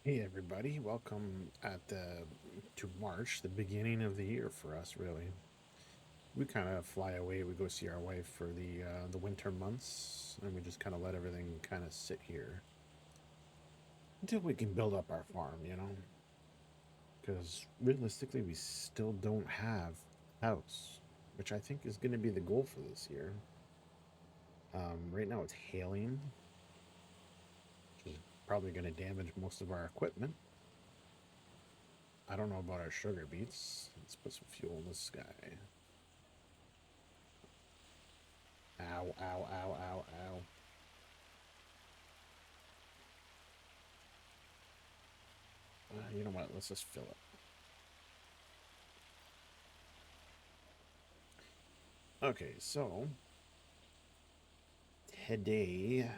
Hey everybody, welcome to March, the beginning of the year for us. Really, we kind of fly away. We go see our wife for the winter months, and we just kind of let everything kind of sit here until we can build up our farm. Because realistically, we still don't have a house, which I think is going to be the goal for this year. Right now, it's hailing, which is probably going to damage most of our equipment. I don't know about our sugar beets. Let's put some fuel in this guy. Ow, ow, ow, ow, ow. You know what? Let's just fill it. Okay, so today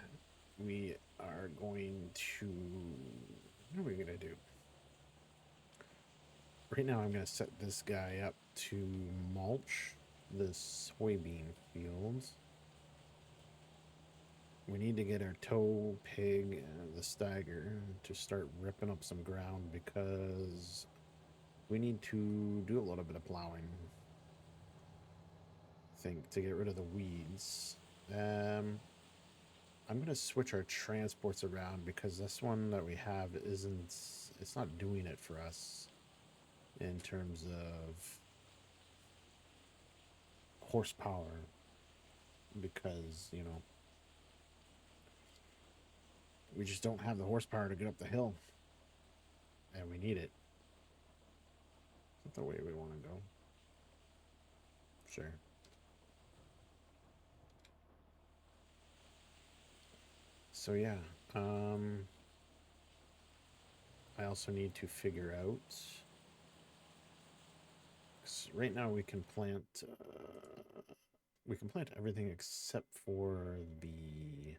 we are going to. What are we going to do? Right now, I'm going to set this guy up to mulch the soybean fields. We need to get our tow pig, the stagger, to start ripping up some ground because we need to do a little bit of plowing. I think to get rid of the weeds. I'm going to switch our transports around because this one that we have isn't, it's not doing it for us in terms of horsepower because, we just don't have the horsepower to get up the hill and we need it. Is that the way we want to go? Sure. So, yeah, um, I also need to figure out. 'Cause right now we can plant everything except for the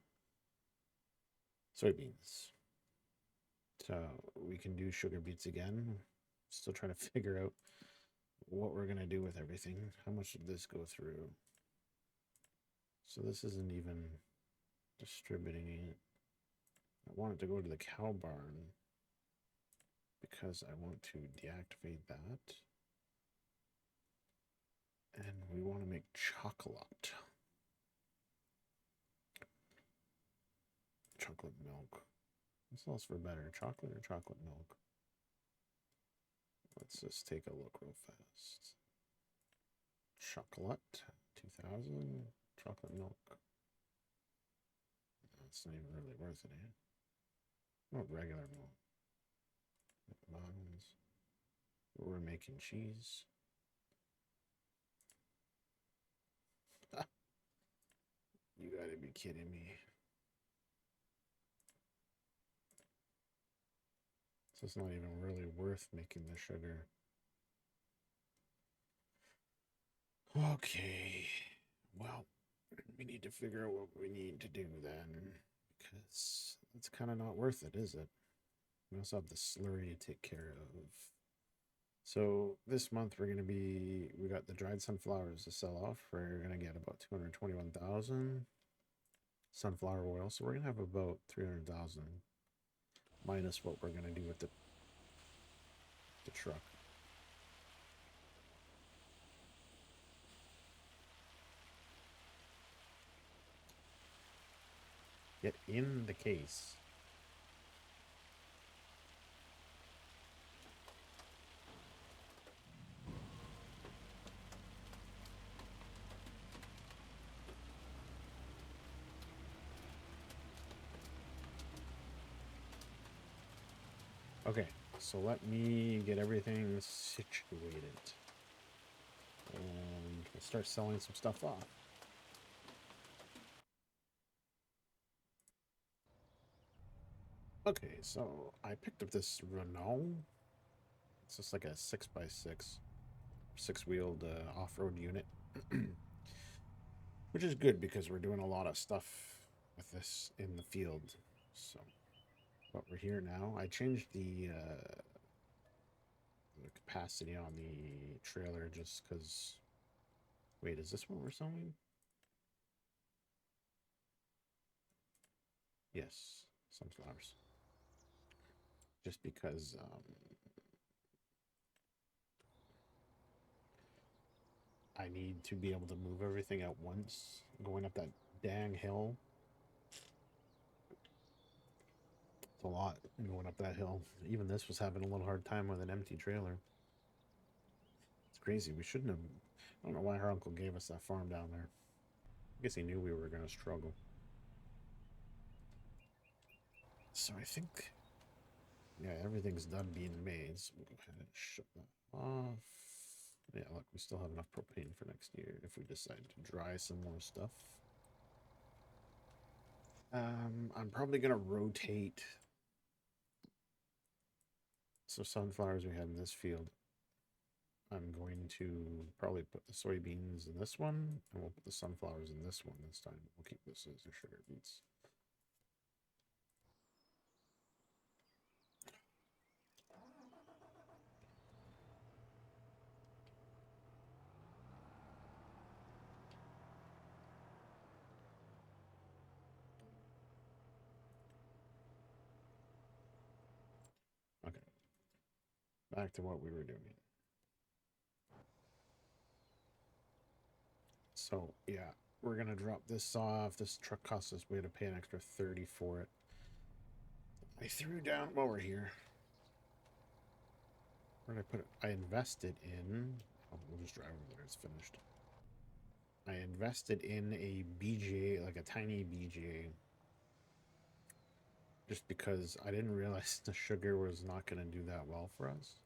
soybeans. So we can do sugar beets again. Still trying to figure out what we're gonna do with everything. How much did this go through? So this isn't even distributing it. I want it to go to the cow barn because I want to deactivate that. And we want to make chocolate. Chocolate milk. What's else for better? Chocolate or chocolate milk? Let's just take a look real fast. Chocolate, 2000. Chocolate milk. It's not even really worth it, eh? Not regular milk. Buns. We're making cheese. You gotta be kidding me. So it's not even really worth making the sugar. Okay. Well, we need to figure out what we need to do then. Because it's kind of not worth it, is it? We also have the slurry to take care of. So this month we got the dried sunflowers to sell off. We're gonna get about 221,000 sunflower oil. So we're gonna have about 300,000 minus what we're gonna do with the truck. Yet in the case, okay, so let me get everything situated and we'll start selling some stuff off. Okay, so I picked up this Renault. It's just like a 6x6, six-wheeled off-road unit, which is good because we're doing a lot of stuff with this in the field. So, but we're here now. I changed the capacity on the trailer just because. Wait, is this what we're selling? Yes, sunflowers. just because I need to be able to move everything at once. Going up that dang hill, it's a lot going up that hill. Even this was having a little hard time with an empty trailer. It's crazy. We shouldn't have. I don't know why her uncle gave us that farm down there. I guess he knew we were going to struggle. So I think, yeah, everything's done being made. So we'll go ahead and shut that off. Yeah, look, we still have enough propane for next year if we decide to dry some more stuff. I'm probably gonna rotate. So sunflowers we had in this field. I'm going to probably put the soybeans in this one, and we'll put the sunflowers in this one this time. We'll keep this as the sugar beets. Okay, back to what we were doing. So yeah, we're gonna drop this off. This truck cost us, we had to pay an extra 30 for it. I threw down while we're here. Where did I put it? I invested in. Oh, we'll just drive over there. It's finished. I invested in a BGA, like a tiny BGA, just because I didn't realize the sugar was not going to do that well for us.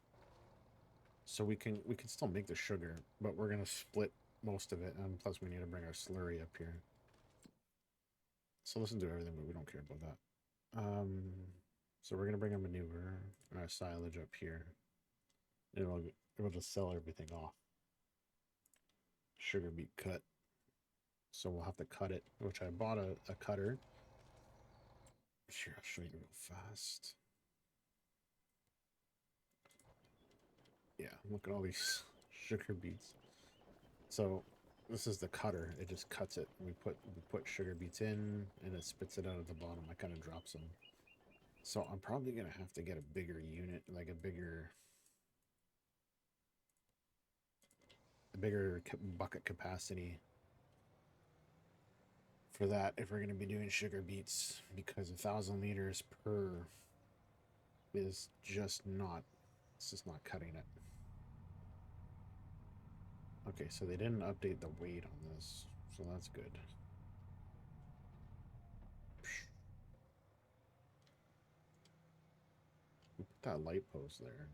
So we can still make the sugar, but we're gonna split most of it, and plus we need to bring our slurry up here. So listen to everything, but we don't care about that. So we're gonna bring a manure and our silage up here. It'll just sell everything off. Sugar beet cut. So we'll have to cut it, which I bought a cutter. Here, I'll show you real fast. Yeah, look at all these sugar beets. So this is the cutter. It just cuts it. We put sugar beets in, and it spits it out at the bottom. I kind of drops them. So I'm probably gonna have to get a bigger unit, like a bigger bucket capacity for that if we're gonna be doing sugar beets, because 1,000 liters per is just not. It's just not cutting it. Okay, so they didn't update the weight on this, so that's good. We put that light post there.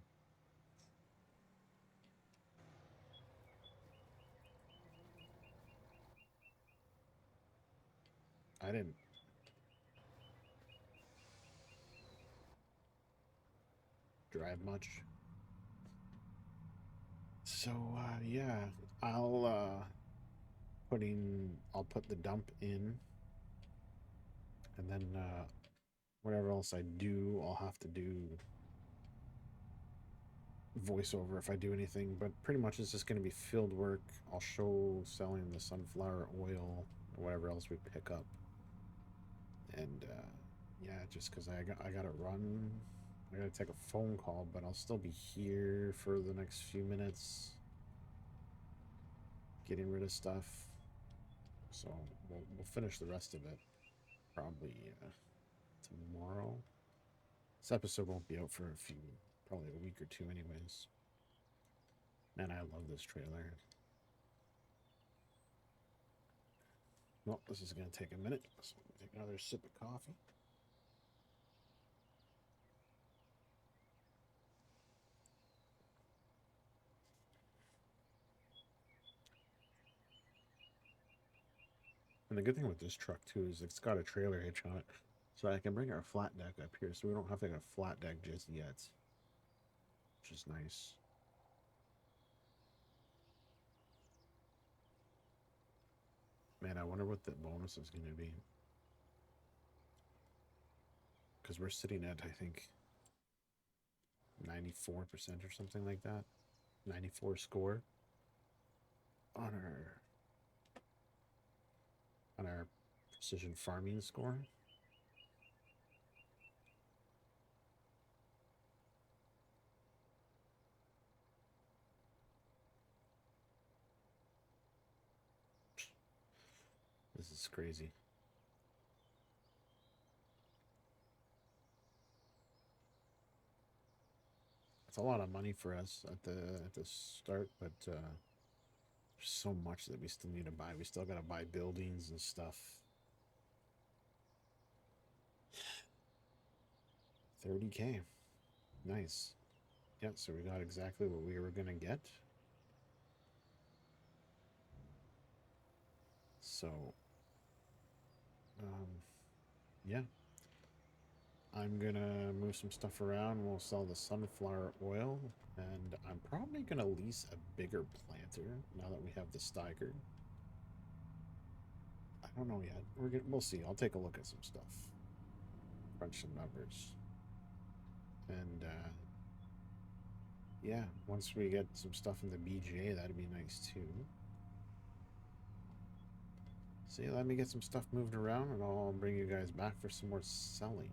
I didn't drive much. So yeah, I'll I'll put the dump in, and then whatever else I do, I'll have to do voiceover if I do anything, but pretty much it's just going to be field work. I'll show selling the sunflower oil or whatever else we pick up, and yeah, just because I gotta run, I gotta take a phone call, but I'll still be here for the next few minutes, getting rid of stuff. So we'll finish the rest of it probably tomorrow. This episode won't be out for probably a week or two, anyways. Man, I love this trailer. Well, this is going to take a minute, so I'm going to take another sip of coffee. And the good thing with this truck, too, is it's got a trailer hitch on it, so I can bring our flat deck up here, so we don't have to get a flat deck just yet, which is nice. Man, I wonder what the bonus is going to be. Because we're sitting at, I think, 94% or something like that. 94 score on our precision farming score. crazy. It's a lot of money for us at the start, but there's so much that we still need to buy. We still gotta buy buildings and stuff. 30K. Nice. Yeah, so we got exactly what we were gonna get. So, um, yeah, I'm gonna move some stuff around. We'll sell the sunflower oil, and I'm probably gonna lease a bigger planter now that we have the staggered. I don't know yet. We'll see. I'll take a look at some stuff, crunch some numbers, and yeah, once we get some stuff in the BGA, that'd be nice too. See, let me get some stuff moved around, and I'll bring you guys back for some more selling.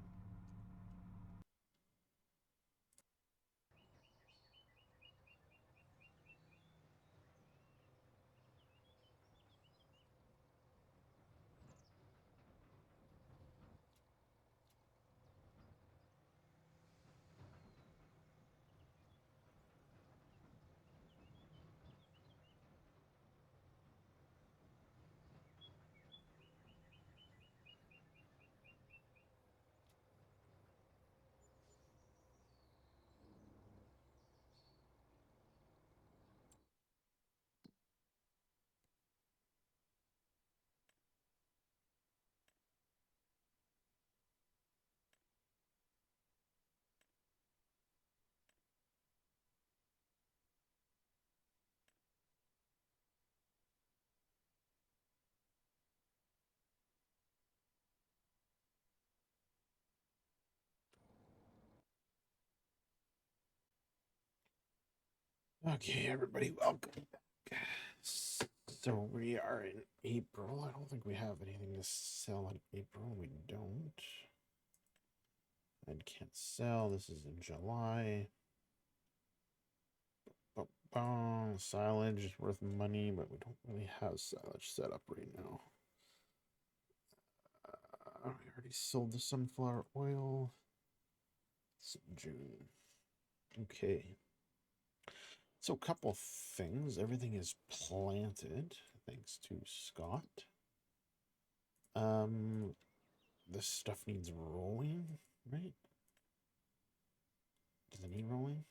Okay, everybody, welcome back. So we are in April. I don't think we have anything to sell in April. We don't. And can't sell. This is in July. Silage is worth money, but we don't really have silage set up right now. We already sold the sunflower oil. It's in June. Okay. So, a couple things. Everything is planted, thanks to Scott. This stuff needs rolling, right? Does it need rolling?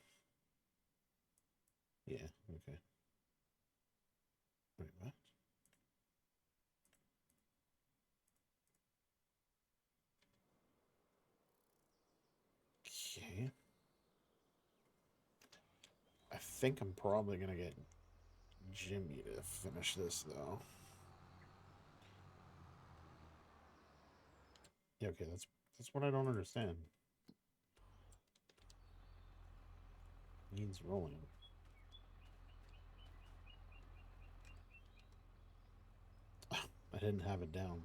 Yeah, okay. Wait, what? Okay. I think I'm probably gonna get Jimmy to finish this, though. Yeah, okay, that's what I don't understand. Needs rolling. I didn't have it down.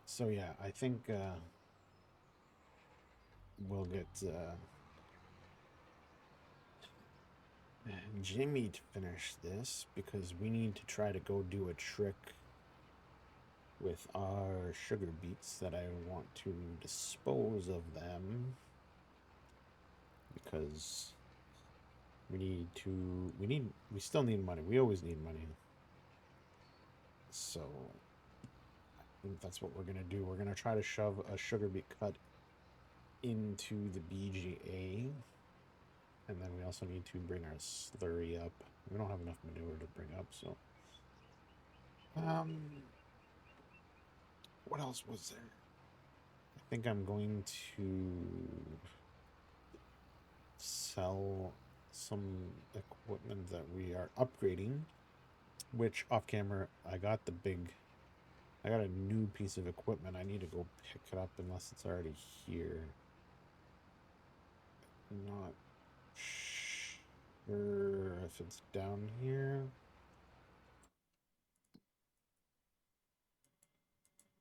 So yeah, I think we'll get Jimmy to finish this because we need to try to go do a trick with our sugar beets that I want to dispose of them because we still need money. We always need money. So I think that's what we're gonna do. We're gonna try to shove a sugar beet cut into the BGA. And then we also need to bring our slurry up. We don't have enough manure to bring up, so what else was there? I think I'm going to sell some equipment that we are upgrading, which off camera I got a new piece of equipment. I need to go pick it up unless it's already here. I'm not sure if it's down here.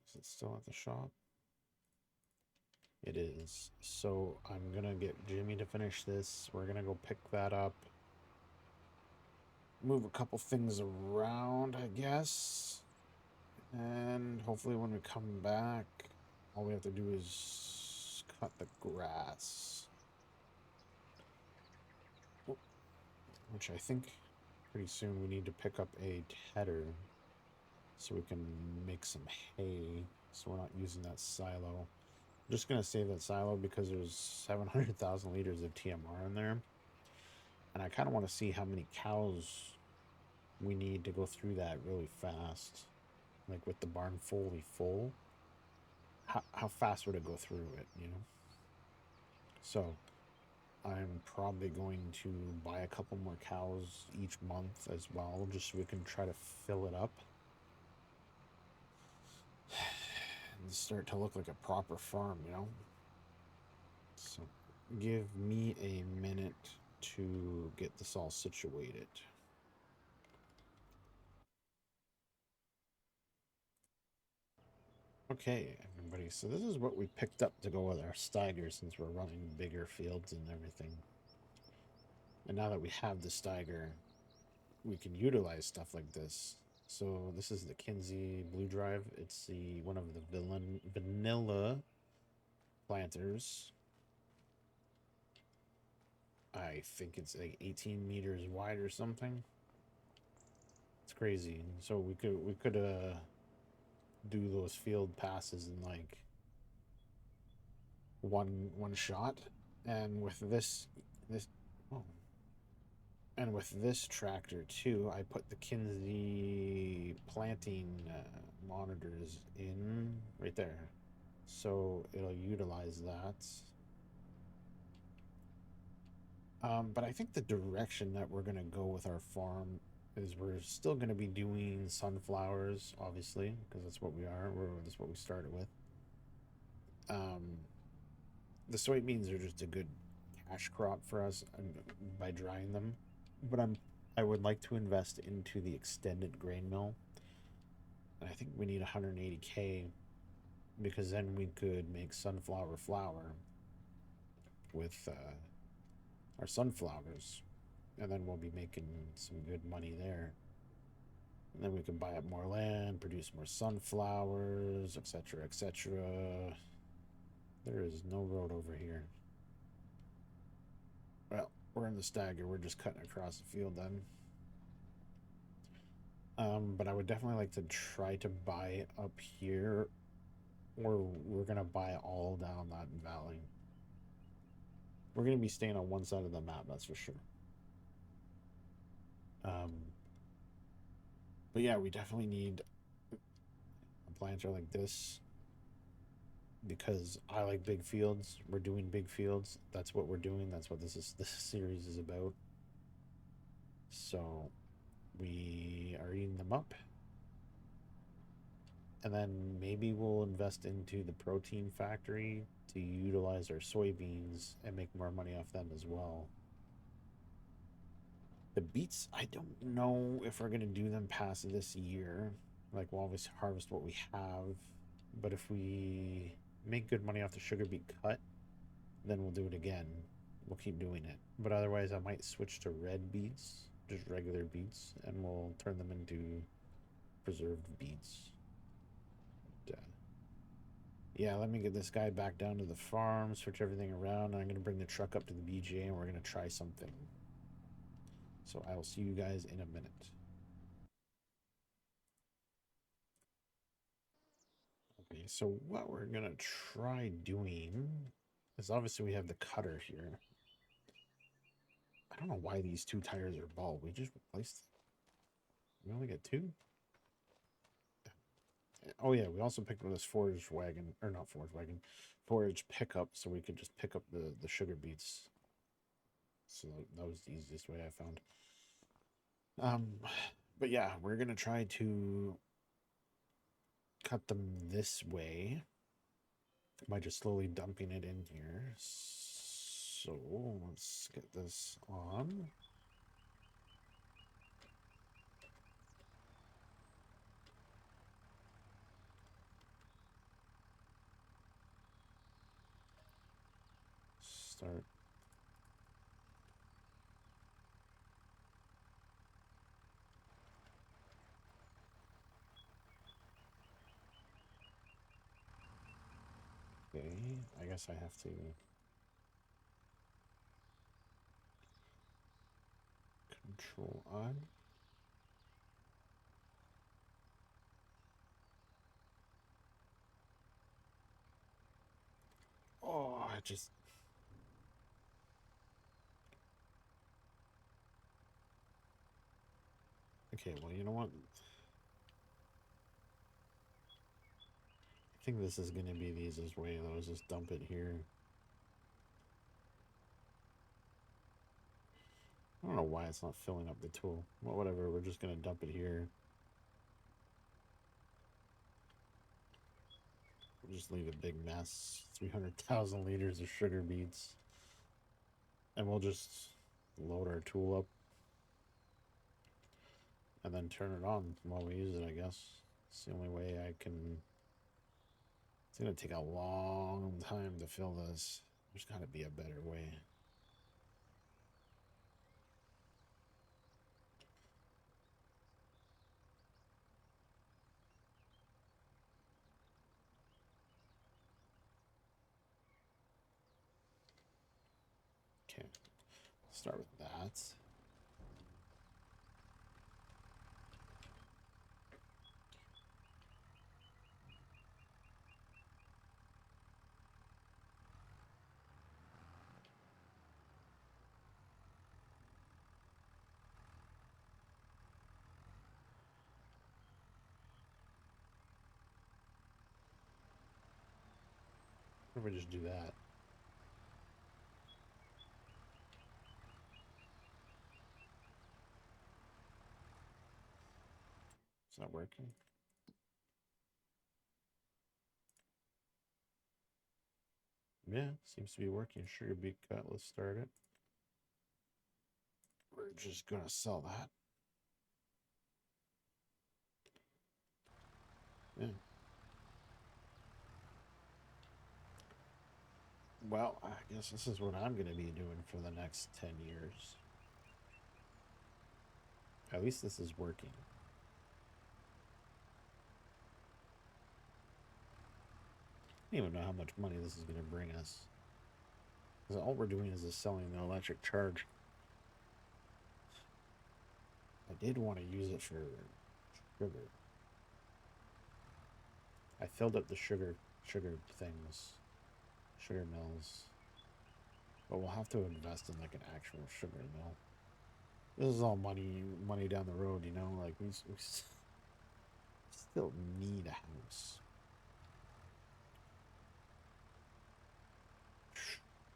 Is it still at the shop? It is. So I'm gonna get Jimmy to finish this. We're gonna go pick that up. move a couple things around, I guess. And hopefully when we come back, all we have to do is cut the grass. Which I think pretty soon we need to pick up a tedder so we can make some hay, so we're not using that silo. I'm just going to save that silo because there's 700,000 liters of TMR in there. And I kind of want to see how many cows we need to go through that really fast. Like with the barn fully full. How fast would it go through it, you know? So I'm probably going to buy a couple more cows each month as well, just so we can try to fill it up and start to look like a proper farm, you know? So give me a minute to get this all situated. Okay, everybody, so this is what we picked up to go with our Steiger since we're running bigger fields and everything. And now that we have the Steiger, we can utilize stuff like this. So this is the Kinsey Blue Drive. It's the one of the vanilla planters. I think it's like 18 meters wide or something. It's crazy. So we could do those field passes in like one shot. And with this oh, and with this tractor too, I put the Kinsey planting monitors in right there, so it'll utilize that. But I think the direction that we're gonna go with our farm is we're still gonna be doing sunflowers, obviously, because that's what we are. That's what we started with. Um, the soybeans are just a good cash crop for us by drying them. But I would like to invest into the extended grain mill. And I think we need 180K because then we could make sunflower flour with our sunflowers, and then we'll be making some good money there. And then we can buy up more land, produce more sunflowers, etc., etc. There is no road over here. Well, we're in the stagger. We're just cutting across the field then. But I would definitely like to try to buy up here, or we're gonna buy all down that valley. We're gonna be staying on one side of the map, that's for sure. Um, but yeah, we definitely need a planter like this because I like big fields. We're doing big fields. That's what we're doing. That's what this series is about. So we are eating them up. And then maybe we'll invest into the protein factory to utilize our soybeans and make more money off them as well. The beets, I don't know if we're going to do them past this year. Like, we'll always harvest what we have. But if we make good money off the sugar beet cut, then we'll do it again. We'll keep doing it. But otherwise, I might switch to red beets, just regular beets, and we'll turn them into preserved beets. But, yeah, let me get this guy back down to the farm, switch everything around. I'm going to bring the truck up to the BGA, and we're going to try something. So I will see you guys in a minute. Okay, so what we're going to try doing is obviously we have the cutter here. I don't know why these two tires are bald. We just replaced them. We only get two? Oh yeah, we also picked up this forage wagon, or not forage wagon, forage pickup, so we could just pick up the sugar beets. So that was the easiest way I found. But yeah, we're gonna try to cut them this way by just slowly dumping it in here. So let's get this on. Start. guess I have to control on. Oh, I just. Okay, well, you know what? I think this is going to be the easiest way, though, is just dump it here. I don't know why it's not filling up the tool. Well, whatever, we're just going to dump it here. We'll just leave a big mess. 300,000 liters of sugar beets. And we'll just load our tool up and then turn it on while we use it, I guess. It's the only way I can. It's going to take a long time to fill this. There's got to be a better way. Okay, start with that. Or we just do that. It's not working. Yeah, seems to be working. Sugar beet cut. Let's start it. We're just gonna sell that. Yeah. Well, I guess this is what I'm gonna be doing for the next 10 years. At least this is working. I don't even know how much money this is gonna bring us. Because all we're doing is just selling the electric charge. I did want to use it for sugar. I filled up the sugar things, sugar mills. But we'll have to invest in like an actual sugar mill. This is all money down the road, you know. Like we still need a house.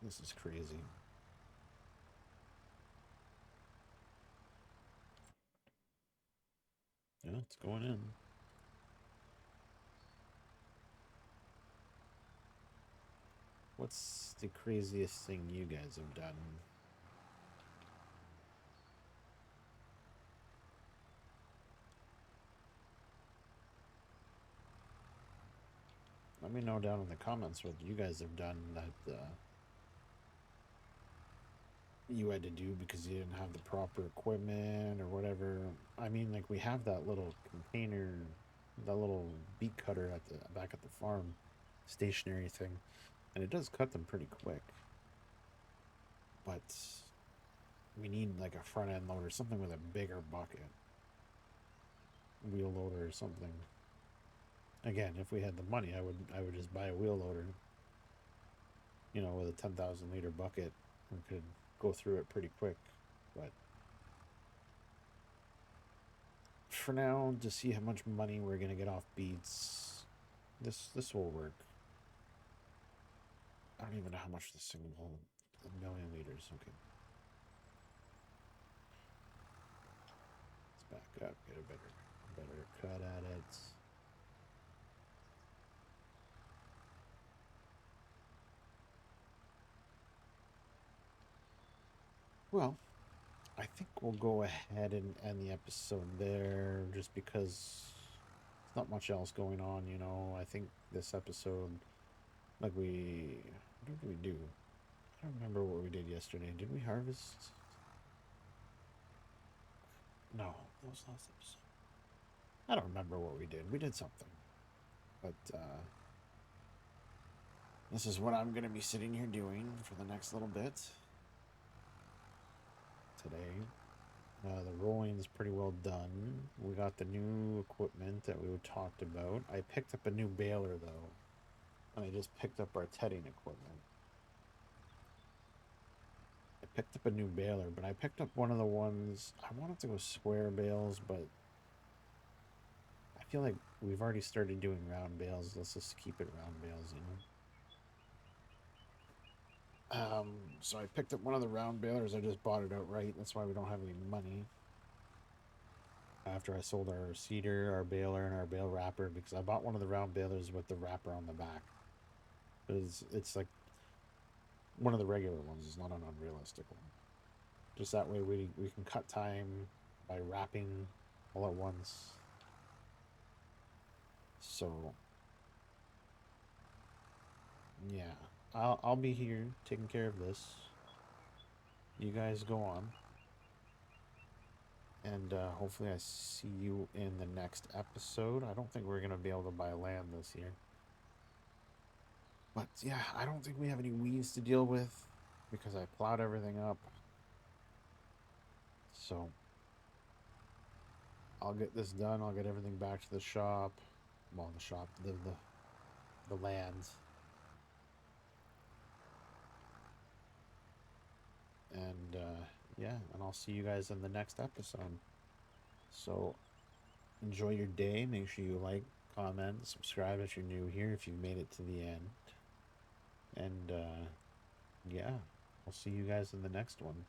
This is crazy. Yeah, it's going in. What's the craziest thing you guys have done? Let me know down in the comments what you guys have done that you had to do because you didn't have the proper equipment or whatever. I mean, like we have that little container, that little beet cutter at the back at the farm, stationary thing, and it does cut them pretty quick. But we need like a front end loader, something with a bigger bucket, wheel loader or something. Again, if we had the money, I would just buy a wheel loader. You know, with a 10,000 liter bucket, we could go through it pretty quick. But for now, to see how much money we're gonna get off beets, this will work. I don't even know how much this thing will hold. 1,000,000 liters. Okay. Let's back up, get a better cut at it. Well, I think we'll go ahead and end the episode there just because there's not much else going on, you know. I think this episode, like what did we do? I don't remember what we did yesterday. Did we harvest? No, that was last episode. I don't remember what we did. We did something. But This is what I'm going to be sitting here doing for the next little bit today. The rolling is pretty well done. We got the new equipment that we talked about. I picked up a new baler though, and I just picked up our tedding equipment. I picked up a new baler, but I picked up one of the ones I wanted to go square bales, but I feel like we've already started doing round bales. Let's just keep it round bales, you know. So I picked up one of the round balers. I just bought it outright. That's why we don't have any money. After I sold our seeder, our baler, and our bale wrapper, because I bought one of the round balers with the wrapper on the back. It's like one of the regular ones. It's not an unrealistic one. Just that way we can cut time by wrapping all at once. So yeah, I'll be here taking care of this. You guys go on, and hopefully I see you in the next episode. I don't think we're gonna be able to buy land this year, but yeah, I don't think we have any weeds to deal with because I plowed everything up. So I'll get this done. I'll get everything back to the shop. Well, the shop, the land, and yeah, and I'll see you guys in the next episode. So enjoy your day. Make sure you like, comment, subscribe if you're new here, if you made it to the end. And yeah, I'll see you guys in the next one.